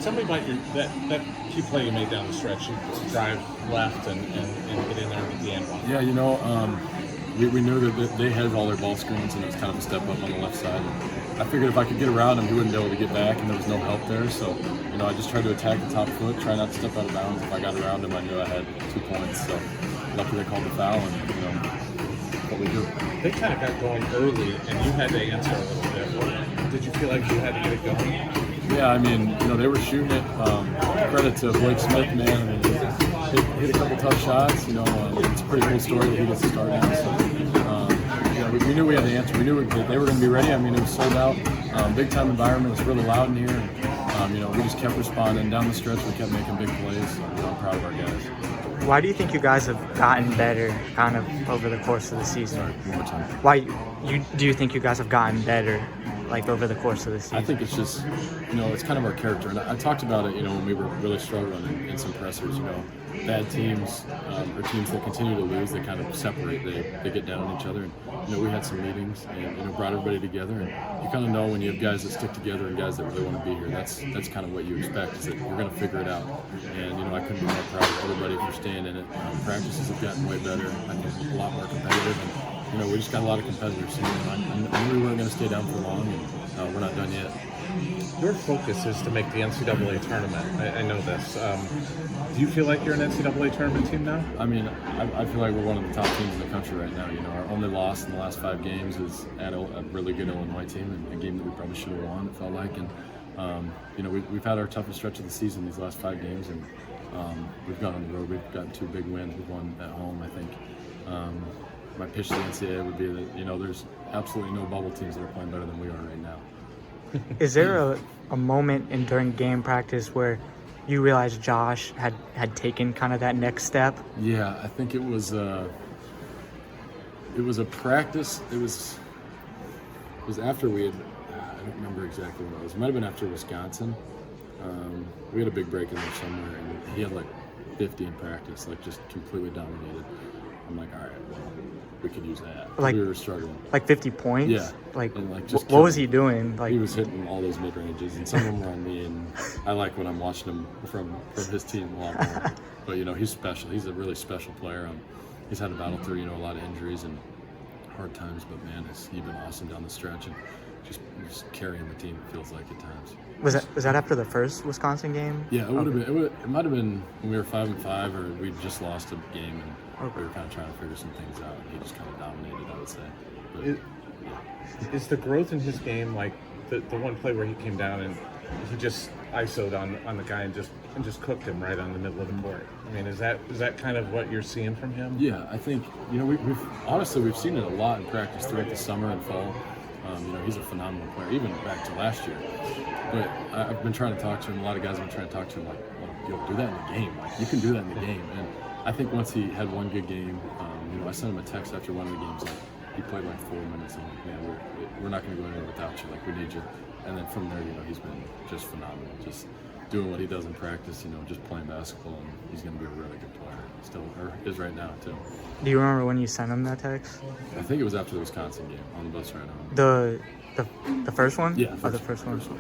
tell me about that key play you made down the stretch. You drive left and get in there and get the end one. Yeah, we knew that they had all their ball screens, and it was kind of a step up on the left side. And I figured if I could get around him, he wouldn't be able to get back, and there was no help there. So, I just tried to attack the top foot, try not to step out of bounds. If I got around him, I knew I had 2 points. So, luckily they called the foul, and what we do. They kind of got going early, and you had to answer a little bit. Did you feel like you had to get it going? Yeah, they were shooting it. Credit to Blake Smith, man. Hit a couple tough shots. It's a pretty cool story that he gets to start now. So, we knew we had the answer. We knew that they were going to be ready. It was sold out. Big time environment. It was really loud in here. And, we just kept responding down the stretch. We kept making big plays. So, I'm proud of our guys. Why do you think you guys have gotten better kind of over the course of the season? Sorry, one more time. Why do you think you guys have gotten better over the course of the season? I think it's just, it's kind of our character. And I talked about it, when we were really struggling in some pressers, bad teams or teams that continue to lose, they kind of separate. They get down on each other. And, we had some meetings and, brought everybody together. And you kind of know when you have guys that stick together and guys that really want to be here, that's kind of what you expect, is that you're going to figure it out. And, I couldn't be more proud of everybody for staying in it. Practices have gotten way better. I think a lot more competitive. And, we just got a lot of competitors. I knew we weren't going to stay down for long, and we're not done yet. Your focus is to make the NCAA tournament. I know this. Do you feel like you're an NCAA tournament team now? I feel like we're one of the top teams in the country right now. Our only loss in the last 5 games is at a really good Illinois team, and a game that we probably should have won, it felt like. And, we've had our toughest stretch of the season these last 5 games, and we've gone on the road. We've gotten 2 big wins. We've won at home, I think. My pitch to the NCAA would be that, there's absolutely no bubble teams that are playing better than we are right now. Is there a moment during game practice where you realized Josh had taken kind of that next step? Yeah, I think it was a practice. It was after we had, I don't remember exactly what it was. It might have been after Wisconsin. We had a big break in there somewhere, and he had 50 in practice, just completely dominated. I'm like, all right, well, we could use that. We were struggling. 50 points? Yeah. What was he doing? He was hitting all those mid-ranges, and some of them were on me, and I like when I'm watching him from his team a lot more. But, he's special. He's a really special player. He's had to battle through, a lot of injuries and hard times, but, man, he's been awesome down the stretch and just carrying the team, it feels like, at times. Was that after the first Wisconsin game? Yeah, it would have been. It might have been when we were 5-5, or we just lost a game, and we were kind of trying to figure some things out. And he just kind of dominated, I would say. But, is the growth in his game the one play where he came down and he just ISO'd on the guy and just cooked him right on the middle of the court? Is that kind of what you're seeing from him? Yeah, I think we've seen it a lot in practice throughout the summer and fall. He's a phenomenal player, even back to last year. But I've been trying to talk to him. A lot of guys have been trying to talk to him, do that in the game. You can do that in the game. And I think once he had one good game, I sent him a text after one of the games. He played 4 minutes. I'm like, man, we're not going to go anywhere without you. We need you. And then from there, he's been just phenomenal. Just doing what he does in practice. Just playing basketball, and he's going to be a really good player. Still, or is right now too. Do you remember when you sent him that text? I think it was after the Wisconsin game on the bus ride home. The first one? Yeah, the first one. First one.